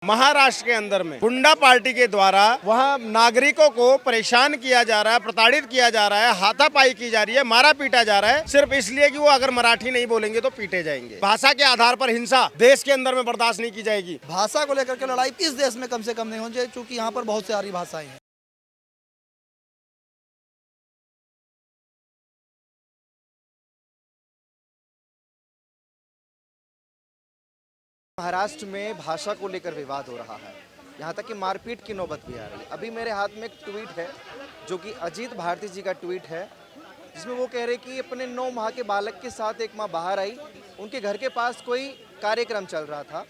महाराष्ट्र के अंदर में गुंडा पार्टी के द्वारा वहां नागरिकों को परेशान किया जा रहा है, प्रताड़ित किया जा रहा है, हाथापाई की जा रही है, मारा पीटा जा रहा है, सिर्फ इसलिए कि वो अगर मराठी नहीं बोलेंगे तो पीटे जाएंगे। भाषा के आधार पर हिंसा देश के अंदर में बर्दाश्त नहीं की जाएगी। भाषा को लेकर के लड़ाई इस देश में कम से कम नहीं होनी चाहिए, क्योंकि यहाँ पर बहुत सारी भाषाएं हैं। महाराष्ट्र में भाषा को लेकर विवाद हो रहा है, यहाँ तक कि मारपीट की नौबत भी आ रही है। अभी मेरे हाथ में एक ट्वीट है जो कि अजीत भारती जी का ट्वीट है, जिसमें वो कह रहे कि अपने 9 माह के बालक के साथ एक माँ बाहर आई, उनके घर के पास कोई कार्यक्रम चल रहा था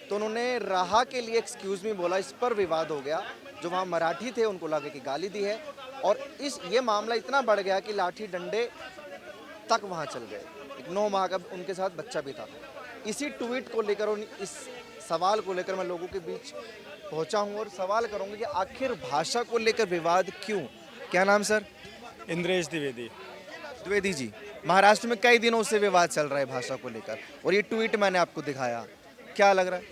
तो उन्होंने राहा के लिए एक्सक्यूज़ मी बोला, इस पर विवाद हो गया। जो वहाँ मराठी थे उनको लगे कि गाली दी है और ये मामला इतना बढ़ गया कि लाठी डंडे तक वहाँ चल गए। एक 9 माह का उनके साथ बच्चा भी था। इसी ट्वीट को लेकर और इस सवाल को लेकर मैं लोगों के बीच पहुंचा हूं और सवाल करूंगा कि आखिर भाषा को लेकर विवाद क्यों। क्या नाम सर? इंद्रेश द्विवेदी। द्विवेदी जी, महाराष्ट्र में कई दिनों से विवाद चल रहा है भाषा को लेकर और ये ट्वीट मैंने आपको दिखाया, क्या लग रहा है?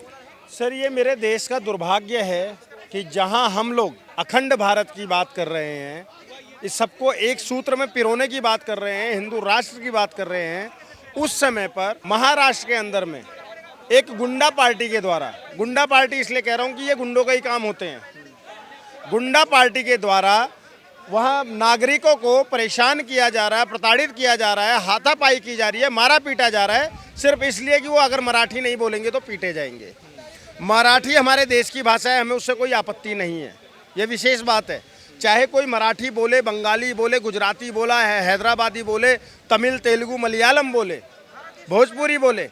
सर, ये मेरे देश का दुर्भाग्य है कि जहां हम लोग अखंड भारत की बात कर रहे हैं, इस सबको एक सूत्र में पिरोने की बात कर रहे हैं, हिंदू राष्ट्र की बात कर रहे हैं, उस समय पर महाराष्ट्र के अंदर में एक गुंडा पार्टी के द्वारा, गुंडा पार्टी इसलिए कह रहा हूँ कि ये गुंडों का ही काम होते हैं, गुंडा पार्टी के द्वारा वहाँ नागरिकों को परेशान किया जा रहा है, प्रताड़ित किया जा रहा है, हाथापाई की जा रही है, मारा पीटा जा रहा है, सिर्फ इसलिए कि वो अगर मराठी नहीं बोलेंगे तो पीटे जाएंगे। मराठी हमारे देश की भाषा है, हमें उससे कोई आपत्ति नहीं है, ये विशेष बात है। चाहे कोई मराठी बोले, बंगाली बोले, गुजराती बोला है, हैदराबादी बोले, तमिल, तेलुगु, मलयालम बोले, भोजपुरी बोले,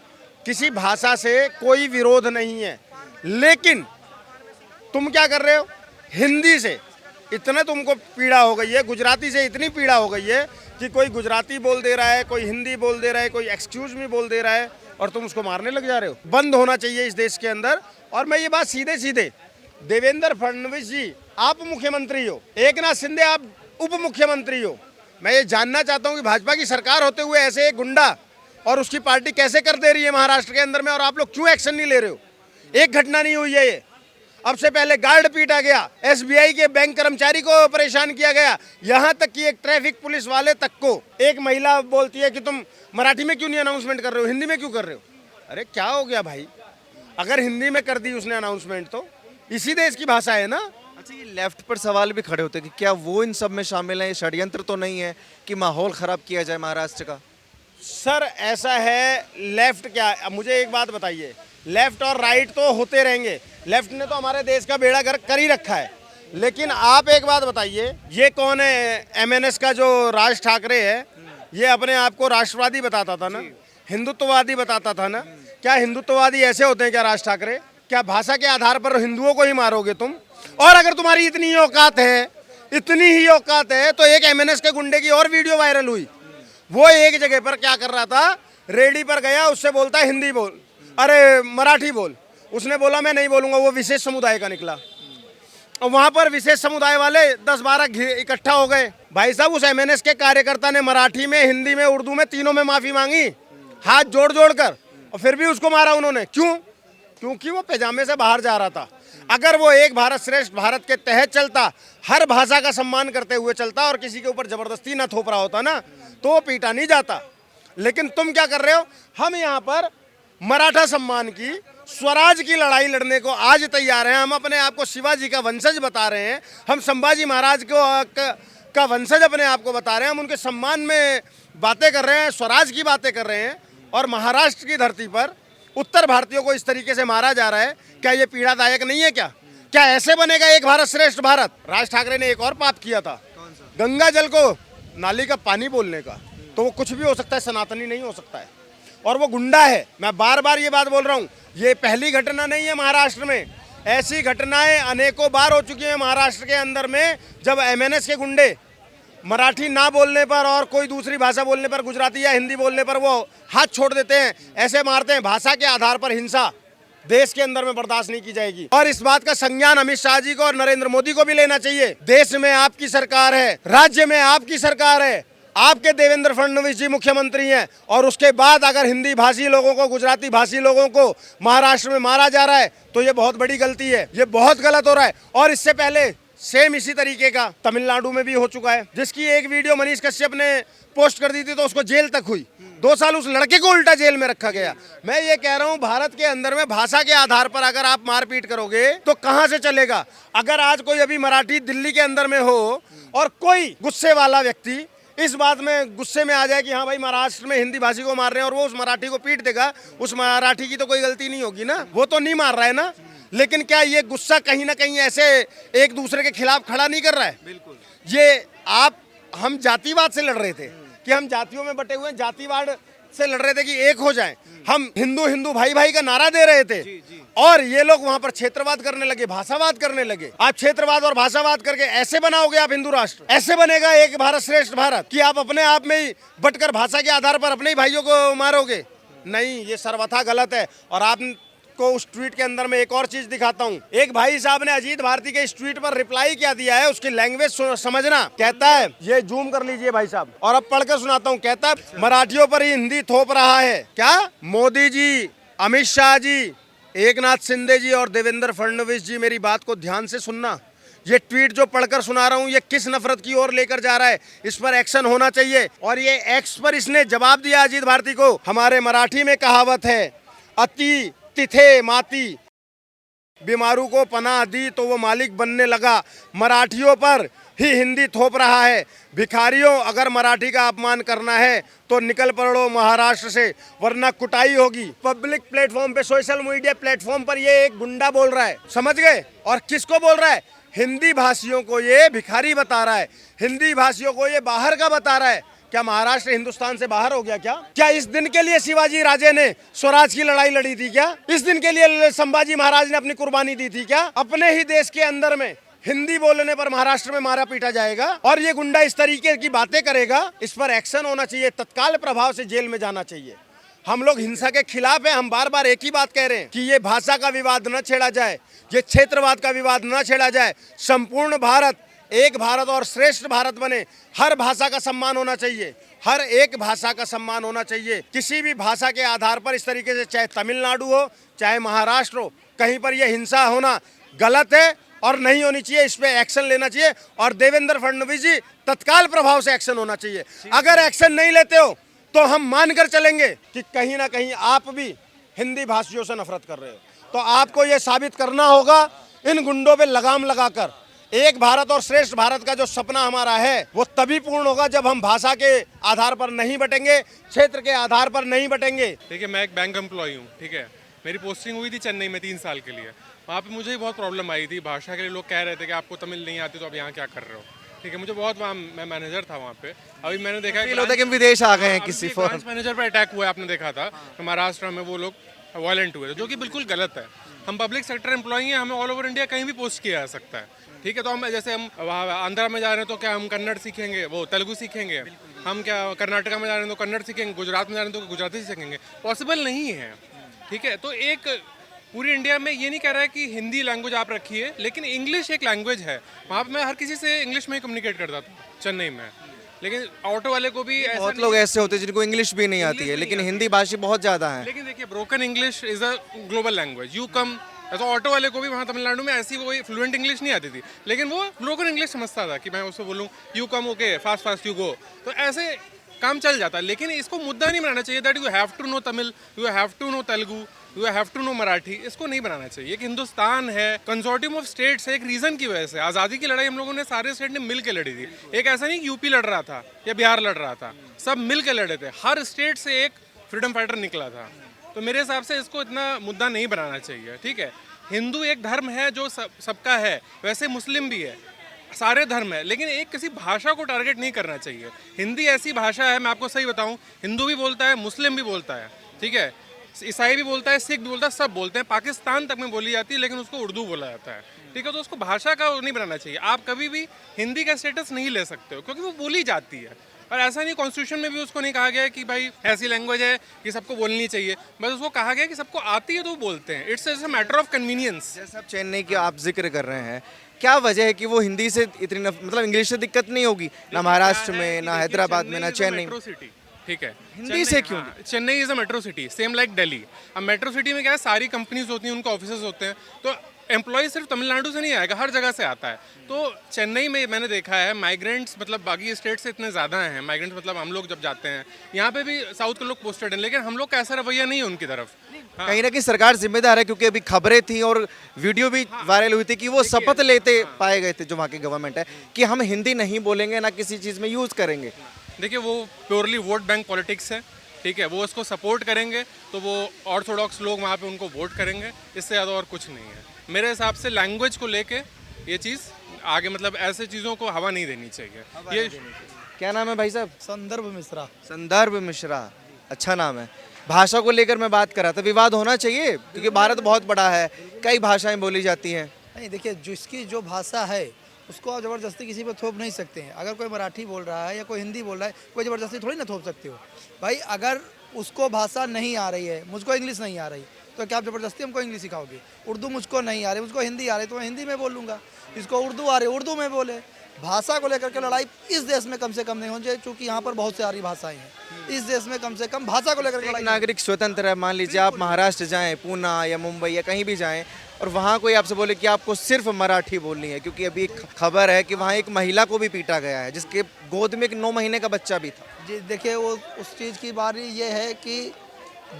किसी भाषा से कोई विरोध नहीं है। लेकिन तुम क्या कर रहे हो? हिंदी से इतना तुमको पीड़ा हो गई है, गुजराती से इतनी पीड़ा हो गई है कि कोई गुजराती बोल दे रहा है, कोई हिंदी बोल दे रहा है, कोई एक्सक्यूज मी बोल दे रहा है और तुम उसको मारने लग जा रहे हो। बंद होना चाहिए इस देश के अंदर। और मैं ये बात सीधे सीधे, देवेंद्र फडणवीस जी आप मुख्यमंत्री हो, एकनाथ शिंदे आप उप मुख्यमंत्री हो, मैं ये जानना चाहता हूँ कि भाजपा की सरकार होते हुए ऐसे एक गुंडा और उसकी पार्टी कैसे कर दे रही है महाराष्ट्र के अंदर में, और आप लोग क्यों एक्शन नहीं ले रहे हो? एक घटना नहीं हुई है ये, अब से पहले गार्ड पीटा गया, एसबीआई के बैंक कर्मचारी को परेशान किया गया, यहाँ तक कि एक ट्रैफिक पुलिस वाले तक को एक महिला बोलती है कि तुम मराठी में क्यों नहीं अनाउंसमेंट कर रहे हो, हिंदी में क्यों कर रहे हो? अरे क्या हो गया भाई, अगर हिंदी में कर दी उसने अनाउंसमेंट तो इसी देश की भाषा है ना। अच्छा, ये लेफ्ट पर सवाल भी खड़े होते हैं कि क्या वो इन सब में शामिल है? ये षड्यंत्र तो नहीं है कि माहौल खराब किया जाए महाराष्ट्र का? सर ऐसा है, लेफ्ट क्या, मुझे एक बात बताइए, लेफ्ट और राइट तो होते रहेंगे, लेफ्ट ने तो हमारे देश का बेड़ा गर्क कर ही रखा है, लेकिन आप एक बात बताइए, ये कौन है? एमएनएस का जो राज ठाकरे है, ये अपने आप को राष्ट्रवादी बताता था ना, हिंदुत्ववादी बताता था ना। क्या हिंदुत्ववादी ऐसे होते हैं क्या राज ठाकरे? क्या भाषा के आधार पर हिंदुओं को ही मारोगे तुम? और अगर तुम्हारी इतनी ही औकात है, इतनी ही औकात है, तो एक एमएनएस के गुंडे की और वीडियो वायरल हुई, वो एक जगह पर क्या कर रहा था, रेडी पर गया, उससे बोलता है हिंदी बोल, अरे मराठी बोल, उसने बोला मैं नहीं बोलूंगा, वो विशेष समुदाय का निकला और वहां पर विशेष समुदाय वाले 10-12 इकट्ठा हो गए। भाई साहब, उस एमएनएस के कार्यकर्ता ने मराठी में, हिंदी में, उर्दू में, तीनों में माफी मांगी, हाथ जोड़ जोड़ कर, और फिर भी उसको मारा उन्होंने। क्यों? क्योंकि वो पैजामे से बाहर जा रहा था। अगर वो एक भारत श्रेष्ठ भारत के तहत चलता, हर भाषा का सम्मान करते हुए चलता और किसी के ऊपर जबरदस्ती ना थोप रहा होता ना, तो वो पीटा नहीं जाता। लेकिन तुम क्या कर रहे हो? हम यहाँ पर मराठा सम्मान की, स्वराज की लड़ाई लड़ने को आज तैयार हैं। हम अपने आप को शिवाजी का वंशज बता रहे हैं, हम संभाजी महाराज का वंशज अपने आप को बता रहे हैं, हम उनके सम्मान में बातें कर रहे हैं, स्वराज की बातें कर रहे हैं, और महाराष्ट्र की धरती पर उत्तर भारतीयों को इस तरीके से मारा जा रहा है। क्या ये पीड़ादायक नहीं है? क्या ऐसे बनेगा एक भारत श्रेष्ठ भारत? राज ठाकरे ने एक और पाप किया था, गंगा जल को नाली का पानी बोलने का, तो वो कुछ भी हो सकता है, सनातनी नहीं हो सकता है, और वो गुंडा है। मैं बार बार ये बात बोल रहा हूँ, ये पहली घटना नहीं है महाराष्ट्र में, ऐसी घटनाएं अनेकों बार हो चुकी हैं महाराष्ट्र के अंदर में, जब एमएनएस के गुंडे मराठी ना बोलने पर और कोई दूसरी भाषा बोलने पर, गुजराती या हिंदी बोलने पर, वो हाथ छोड़ देते हैं, ऐसे मारते हैं। भाषा के आधार पर हिंसा देश के अंदर में बर्दाश्त नहीं की जाएगी, और इस बात का संज्ञान अमित शाह जी को और नरेंद्र मोदी को भी लेना चाहिए। देश में आपकी सरकार है, राज्य में आपकी सरकार है, आपके देवेंद्र फडणवीस जी मुख्यमंत्री हैं और उसके बाद अगर हिंदी भाषी लोगों को, गुजराती भाषी लोगों को महाराष्ट्र में मारा जा रहा है तो ये बहुत बड़ी गलती है, ये बहुत गलत हो रहा है। और इससे पहले सेम इसी तरीके का तमिलनाडु में भी हो चुका है, जिसकी एक वीडियो मनीष कश्यप ने पोस्ट कर दी थी तो उसको जेल तक हुई, 2 साल उस लड़के को उल्टा जेल में रखा गया। मैं ये कह रहा हूँ भारत के अंदर में भाषा के आधार पर अगर आप मारपीट करोगे तो कहाँ से चलेगा। अगर आज कोई अभी मराठी दिल्ली के अंदर में हो और कोई गुस्से वाला व्यक्ति इस बात में गुस्से में आ जाए कि हाँ भाई महाराष्ट्र में हिंदी भाषी को मार रहे हैं और वो उस मराठी को पीट देगा, उस मराठी की तो कोई गलती नहीं होगी ना, वो तो नहीं मार रहा है ना। लेकिन क्या ये गुस्सा कहीं ना कहीं ऐसे एक दूसरे के खिलाफ खड़ा नहीं कर रहा है? बिल्कुल। ये हम जातिवाद से लड़ रहे थे कि हम जातियों में बटे हुए हैं, जातिवाद से लड़ रहे थे कि एक हो जाएं, हम हिंदू हिंदू भाई भाई का नारा दे रहे थे। और ये लोग वहां पर क्षेत्रवाद करने लगे, भाषावाद करने लगे। आप क्षेत्रवाद और भाषावाद करके ऐसे बनाओगे आप हिंदू राष्ट्र, ऐसे बनेगा एक भारत श्रेष्ठ भारत कि आप अपने आप में ही बटकर भाषा के आधार पर अपने ही भाइयों को मारोगे? नहीं, ये सर्वथा गलत है। और आप को उस ट्वीट के अंदर में एक और चीज दिखाता हूँ। एक भाई साहब ने अजीत भारती के इस ट्वीट पर रिप्लाई क्या दिया है, उसकी लैंग्वेज समझना। कहता है, ये जूम कर लीजिए भाई साहब और अब पढ़कर सुनाता हूँ। कहता है मराठियों पर ही हिंदी थोप रहा है क्या? मोदी जी, अमित शाह जी, एकनाथ शिंदे जी और देवेंद्र फडणवीस जी, मेरी बात को ध्यान से सुनना। ये ट्वीट जो पढ़कर सुना रहा हूँ ये किस नफरत की ओर लेकर जा रहा है, इस पर एक्शन होना चाहिए। और ये एक्स पर इसने जवाब दिया अजीत भारती को। हमारे मराठी में कहावत है, अति तिथे माती, बीमारू को पनाह दी तो वो मालिक बनने लगा। मराठियों पर ही हिंदी थोप रहा है। भिखारियों, अगर मराठी का अपमान करना है तो निकल पड़ो महाराष्ट्र से, वरना कुटाई होगी। पब्लिक प्लेटफॉर्म पे, सोशल मीडिया प्लेटफॉर्म पर ये एक गुंडा बोल रहा है, समझ गए? और किसको बोल रहा है? हिंदी भाषियों को ये भिखारी बता रहा है, हिंदी भाषियों को ये बाहर का बता रहा है। क्या महाराष्ट्र हिंदुस्तान से बाहर हो गया क्या? क्या इस दिन के लिए शिवाजी राजे ने स्वराज की लड़ाई लड़ी थी क्या? इस दिन के लिए संभाजी महाराज ने अपनी कुर्बानी दी थी क्या? अपने ही देश के अंदर में हिंदी बोलने पर महाराष्ट्र में मारा पीटा जाएगा और ये गुंडा इस तरीके की बातें करेगा। इस पर एक्शन होना चाहिए, तत्काल प्रभाव से जेल में जाना चाहिए। हम लोग हिंसा के खिलाफ हैं। हम बार बार एक ही बात कह रहे हैं कि ये भाषा का विवाद न छेड़ा जाए, ये क्षेत्रवाद का विवाद न छेड़ा जाए। संपूर्ण भारत एक भारत और श्रेष्ठ भारत बने। हर भाषा का सम्मान होना चाहिए, हर एक भाषा का सम्मान होना चाहिए। किसी भी भाषा के आधार पर इस तरीके से, चाहे तमिलनाडु हो चाहे महाराष्ट्र हो, कहीं पर यह हिंसा होना गलत है और नहीं होनी चाहिए। इस पे एक्शन लेना चाहिए और देवेंद्र फडणवीस जी, तत्काल प्रभाव से एक्शन होना चाहिए। अगर एक्शन नहीं लेते हो तो हम मानकर चलेंगे कि कहीं ना कहीं आप भी हिंदी भाषियों से नफरत कर रहे हो। तो आपको ये साबित करना होगा इन गुंडों पे लगाम लगाकर। एक भारत और श्रेष्ठ भारत का जो सपना हमारा है वो तभी पूर्ण होगा जब हम भाषा के आधार पर नहीं बटेंगे, क्षेत्र के आधार पर नहीं बटेंगे। देखिए, मैं एक बैंक एम्प्लॉय हूँ, ठीक है। मेरी पोस्टिंग हुई थी चेन्नई में 3 साल के लिए। वहाँ पे मुझे बहुत प्रॉब्लम आई थी भाषा के लिए। लोग कह रहे थे कि आपको तमिल नहीं आती तो आप यहाँ क्या कर रहे हो, ठीक है। मुझे बहुत वहाँ, मैं मैनेजर था वहाँ पे। अभी मैंने देखा कि विदेश आ गए हैं किसी ब्रांच मैनेजर पर अटैक हुआ है, आपने देखा था महाराष्ट्र में। वो लोग वायलेंट हुए थे, जो कि बिल्कुल गलत है। हम पब्लिक सेक्टर एम्प्लॉई हैं, हमें ऑल ओवर इंडिया कहीं भी पोस्ट किया जा सकता है, ठीक है। तो हम जैसे हम वहाँ आंध्रा में जा रहे हैं तो क्या हम कन्नड़ सीखेंगे, वो तेलुगु सीखेंगे? हम क्या कर्नाटका में जा रहे हैं तो कन्नड़ सीखेंगे? गुजरात में जा रहे हैं तो गुजराती सीखेंगे? पॉसिबल नहीं है, ठीक है। तो एक पूरी इंडिया में ये नहीं कह रहा है कि हिंदी लैंग्वेज आप रखिए, लेकिन इंग्लिश एक लैंग्वेज है। वहाँ पर मैं हर किसी से इंग्लिश में ही कम्युनिकेट करता था चेन्नई में। लेकिन ऑटो वाले को भी बहुत लोग ऐसे होते हैं जिनको इंग्लिश भी नहीं आती है, लेकिन हिंदी भाषी बहुत ज़्यादा है। लेकिन देखिए, broken English is a global language. You come, तो ऑटो वाले को भी वहाँ तमिलनाडु में ऐसी वो फ्लुएंट इंग्लिश नहीं आती थी, लेकिन वो ब्रोकन इंग्लिश समझता था कि मैं उसको बोलूँ you come, okay, fast fast you go, तो ऐसे काम चल जाता है। लेकिन इसको मुद्दा नहीं बनाना चाहिए that you have to know Tamil, you have to know Telugu, you have to know Marathi. इसको नहीं बनाना चाहिए कि हिंदुस्तान है, कंसोर्टियम ऑफ स्टेट्स है। एक रीजन की वजह से आज़ादी की लड़ाई हम लोगों ने सारे स्टेट ने मिल के लड़ी थी। एक ऐसा नहीं कि यूपी लड़ रहा था या बिहार लड़ रहा था, सब मिल के लड़े थे। हर स्टेट से एक फ्रीडम फाइटर निकला था। तो मेरे हिसाब से इसको इतना मुद्दा नहीं बनाना चाहिए, ठीक है। हिंदू एक धर्म है जो सबका है, वैसे मुस्लिम भी है, सारे धर्म है, लेकिन एक किसी भाषा को टारगेट नहीं करना चाहिए। हिंदी ऐसी भाषा है, मैं आपको सही बताऊं, हिंदू भी बोलता है, मुस्लिम भी बोलता है, ठीक है, ईसाई भी बोलता है, सिख भी बोलता है, सब बोलते हैं। पाकिस्तान तक में बोली जाती है, लेकिन उसको उर्दू बोला जाता है, ठीक है। तो उसको भाषा का नहीं बनाना चाहिए। आप कभी भी हिंदी का स्टेटस नहीं ले सकते हो, क्योंकि वो बोली जाती है। और ऐसा नहीं, कॉन्स्टिट्यूशन में भी उसको नहीं कहा गया है कि भाई ऐसी लैंग्वेज है कि सबको बोलनी चाहिए, बस उसको कहा गया है कि सबको आती है तो वो बोलते हैं। It's a matter of convenience. जैसे आप चेन्नई की आप जिक्र कर रहे हैं, क्या वजह है कि वो हिंदी से इतनी मतलब इंग्लिश से दिक्कत नहीं होगी ना महाराष्ट्र में, ना हैदराबाद में, ना चेन्नई में? मेट्रो सिटी, ठीक है, हिंदी से क्यों? Chennai is a metro city, same like Delhi. अब मेट्रो सिटी में क्या है, सारी कंपनीज होती हैं, उनके ऑफिसेज होते हैं, तो एम्प्लॉय सिर्फ तमिलनाडु से नहीं आएगा, हर जगह से आता है। तो चेन्नई में मैंने देखा है माइग्रेंट्स मतलब बाकी स्टेट से इतने ज़्यादा हैं, माइग्रेंट्स मतलब हम लोग जब जाते हैं यहाँ पे भी साउथ के लोग पोस्टेड हैं, लेकिन हम लोग का ऐसा रवैया नहीं है उनकी तरफ। कहीं ना कहीं सरकार जिम्मेदार है, क्योंकि अभी खबरें थी और वीडियो भी वायरल हुई थी कि वो शपथ लेते पाए गए थे, जो वहाँ की गवर्नमेंट है, कि हम हिंदी नहीं बोलेंगे, ना किसी चीज़ में यूज़ करेंगे। देखिए वो प्योरली वोट बैंक पॉलिटिक्स है, ठीक है, वो इसको सपोर्ट करेंगे तो वो ऑर्थोडॉक्स लोग वहाँ पे उनको वोट करेंगे, इससे ज़्यादा और कुछ नहीं है। मेरे हिसाब से लैंग्वेज को लेके ये चीज़ आगे मतलब ऐसे चीज़ों को हवा नहीं देनी चाहिए। ये क्या नाम है भाई साहब? संदर्भ मिश्रा। संदर्भ मिश्रा, अच्छा नाम है। भाषा को लेकर मैं बात कर रहा था, विवाद होना चाहिए क्योंकि भारत बहुत बड़ा है, कई भाषाएं बोली जाती हैं। नहीं देखिए, जिसकी जो भाषा है उसको आप ज़बरदस्ती किसी पे थोप नहीं सकते हैं। अगर कोई मराठी बोल रहा है या कोई हिंदी बोल रहा है, कोई ज़बरदस्ती थोड़ी ना थोप सकते हो भाई। अगर उसको भाषा नहीं आ रही है, मुझको इंग्लिश नहीं आ रही, तो क्या आप ज़बरदस्ती हमको इंग्लिश सिखाओगे? उर्दू मुझको नहीं आ रही, मुझको हिंदी आ रही, तो मैं हिंदी में बोलूँगा। जिसको उर्दू आ रही उर्दू में बोले। भाषा को लेकर के लड़ाई इस देश में कम से कम नहीं होनी चाहिए, क्योंकि यहाँ पर बहुत सारी भाषाएं हैं। इस देश में कम से कम भाषा को लेकर के एक लड़ाई। नागरिक स्वतंत्र है, मान लीजिए आप महाराष्ट्र जाएं, पूना या मुंबई या कहीं भी जाएं, और वहाँ कोई आपसे बोले कि आपको सिर्फ मराठी बोलनी है, क्योंकि अभी एक खबर है कि वहाँ एक महिला को भी पीटा गया है, जिसके गोद में एक 9 महीने का बच्चा भी था। जी देखिए, वो उस चीज़ की बारी ये है कि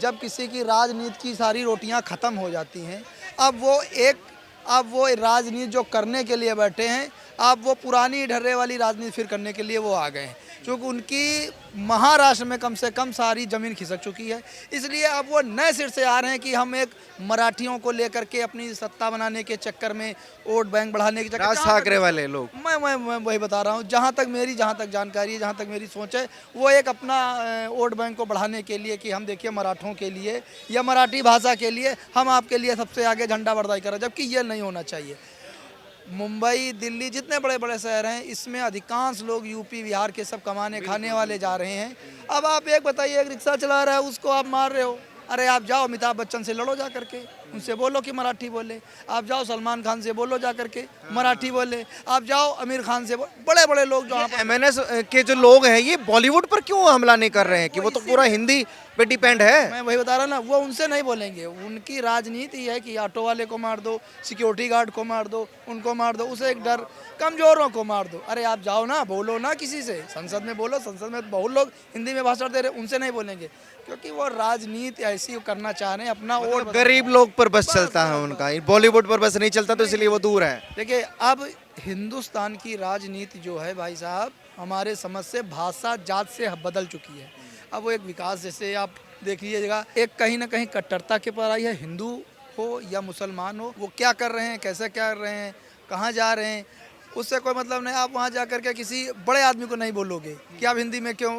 जब किसी की राजनीति की सारी रोटियां ख़त्म हो जाती हैं, अब वो राजनीति जो करने के लिए बैठे हैं, अब वो पुरानी ढर्रे वाली राजनीति फिर करने के लिए वो आ गए हैं, क्योंकि उनकी महाराष्ट्र में कम से कम सारी ज़मीन खिसक चुकी है। इसलिए अब वो नए सिर से आ रहे हैं कि हम एक मराठियों को लेकर के अपनी सत्ता बनाने के चक्कर में, वोट बैंक बढ़ाने के चक्कर में। राज ठाकरे वाले लोग। मैं वही बता रहा हूँ, जहाँ तक जानकारी है, जहाँ तक मेरी सोच है, वो एक अपना वोट बैंक को बढ़ाने के लिए कि हम देखिए मराठों के लिए या मराठी भाषा के लिए हम आपके लिए सबसे आगे झंडा बरदाई करें, जबकि ये नहीं होना चाहिए। मुंबई, दिल्ली, जितने बड़े बड़े शहर हैं, इसमें अधिकांश लोग यूपी बिहार के सब कमाने खाने वाले जा रहे हैं। अब आप एक बताइए, एक रिक्शा चला रहा है, उसको आप मार रहे हो। अरे आप जाओ अमिताभ बच्चन से लड़ो जा करके, उनसे बोलो कि मराठी बोले। आप जाओ सलमान खान से बोलो जा करके मराठी बोले। आप जाओ आमिर खान से, बड़े बड़े लोग जो MNS के जो लोग हैं, ये बॉलीवुड पर क्यों हमला नहीं कर रहे हैं कि वो तो पूरा हिंदी पे डिपेंड है? मैं वही बता रहा ना, वो उनसे नहीं बोलेंगे। उनकी राजनीति है कि ऑटो वाले को मार दो, सिक्योरिटी गार्ड को मार दो, उनको मार दो, उसे एक डर, कमजोरों को मार दो। अरे आप जाओ ना, बोलो ना किसी से, संसद में बोलो। संसद में बहुत लोग हिंदी में भाषण दे रहे, उनसे नहीं बोलेंगे, क्योंकि वो राजनीति ऐसी करना चाह रहे हैं, अपना वोट। गरीब लोग पर बस चलता है उनका, बॉलीवुड पर बस नहीं चलता, तो इसलिए वो दूर है। देखिए, अब हिंदुस्तान की राजनीति जो है भाई साहब, हमारे समझ से भाषा जात से बदल चुकी है। अब वो एक विकास, जैसे आप देख लीजिएगा, एक कहीं ना कहीं कट्टरता के पर आई है। हिंदू हो या मुसलमान हो, वो क्या कर रहे हैं, कैसे क्या कर रहे हैं, कहाँ जा रहे हैं, उससे कोई मतलब नहीं। आप वहाँ जा कर के किसी बड़े आदमी को नहीं बोलोगे कि आप हिंदी में क्यों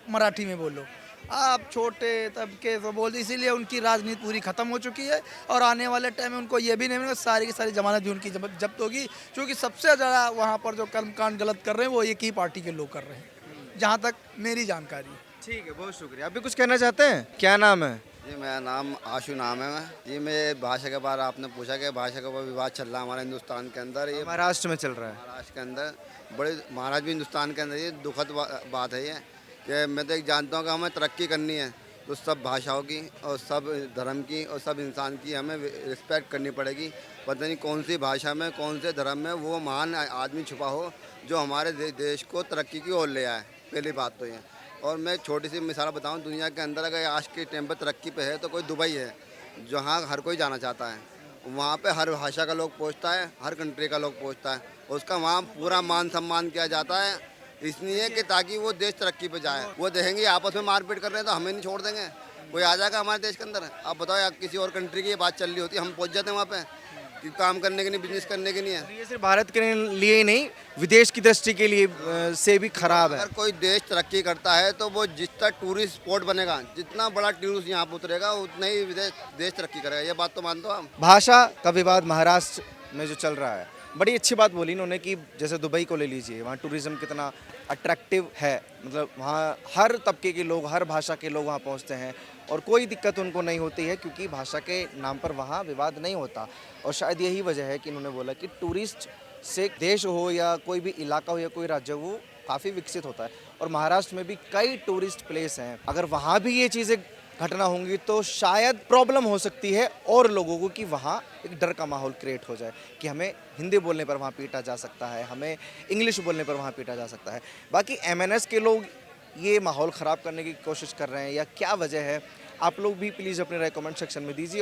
मराठी में बोलो। आप छोटे तबके तो बोल, इसीलिए उनकी राजनीति पूरी खत्म हो चुकी है। और आने वाले टाइम में उनको ये भी नहीं मिलेगा, सारी की सारी जमानत भी उनकी जब्त होगी, क्योंकि सबसे ज़्यादा वहाँ पर जो कर्मकांड गलत कर रहे हैं वो एक ही पार्टी के लोग कर रहे हैं, जहाँ तक मेरी जानकारी है। ठीक है, बहुत शुक्रिया। आप भी कुछ कहना चाहते हैं? क्या नाम है? जी मेरा नाम आशु नाम है। मैं जी, मैं भाषा के बारे आपने पूछा कि भाषा का विवाद चल रहा है हमारे हिंदुस्तान के अंदर। ये महाराष्ट्र में चल रहा है। महाराष्ट्र के अंदर, बड़े महाराष्ट्र भी हिंदुस्तान के अंदर, ये दुखद बात है ये कि मैं तो एक जानता हूँ कि हमें तरक्की करनी है तो सब भाषाओं की और सब धर्म की और सब इंसान की हमें रिस्पेक्ट करनी पड़ेगी। पता नहीं कौन सी भाषा में, कौन से धर्म में वो महान आदमी छुपा हो जो हमारे देश को तरक्की की ओर ले आए। पहली बात तो ये। और मैं छोटी सी मिसाल बताऊं, दुनिया के अंदर अगर आज के टाइम पर तरक्की पे है तो कोई दुबई है, जहां हर कोई जाना चाहता है। वहां पे हर भाषा का लोग पहुंचता है, हर कंट्री का लोग पहुंचता है, उसका वहां पूरा मान सम्मान किया जाता है, इसलिए कि ताकि वो देश तरक्की पे जाए। वो देखेंगे आपस में मारपीट कर रहे हैं तो हमें नहीं छोड़ देंगे, कोई आ जाएगा हमारे देश के अंदर। आप बताओ, या किसी और कंट्री की ये बात चल रही होती, हम पहुँच जाते हैं वहाँ पे कि काम करने के लिए, बिजनेस करने के लिए। ये सिर्फ भारत के लिए ही नहीं, विदेश की दृष्टि के लिए से भी खराब है। अगर कोई देश तरक्की करता है तो वो जितना टूरिस्ट स्पॉट बनेगा, जितना बड़ा टूरिस्ट यहाँ पर उतरेगा, उतना ही देश तरक्की करेगा। ये बात तो मानते हो आप? भाषा का विवाद महाराष्ट्र में जो चल रहा है, बड़ी अच्छी बात बोली इन्होंने कि जैसे दुबई को ले लीजिए, वहाँ टूरिज्म कितना अट्रैक्टिव है। मतलब वहाँ हर तबके के लोग, हर भाषा के लोग वहाँ पहुँचते हैं और कोई दिक्कत उनको नहीं होती है, क्योंकि भाषा के नाम पर वहाँ विवाद नहीं होता। और शायद यही वजह है कि इन्होंने बोला कि टूरिस्ट से देश हो या कोई भी इलाका हो या कोई राज्य हो, वो काफ़ी विकसित होता है। और महाराष्ट्र में भी कई टूरिस्ट प्लेस हैं, अगर वहाँ भी ये चीज़ें घटना होंगी तो शायद प्रॉब्लम हो सकती है और लोगों को, कि वहाँ एक डर का माहौल क्रिएट हो जाए कि हमें हिंदी बोलने पर वहाँ पीटा जा सकता है, हमें इंग्लिश बोलने पर वहाँ पीटा जा सकता है। बाकी MNS के लोग ये माहौल ख़राब करने की कोशिश कर रहे हैं या क्या वजह है, आप लोग भी प्लीज़ अपने राय कमेंट सेक्शन में दीजिए।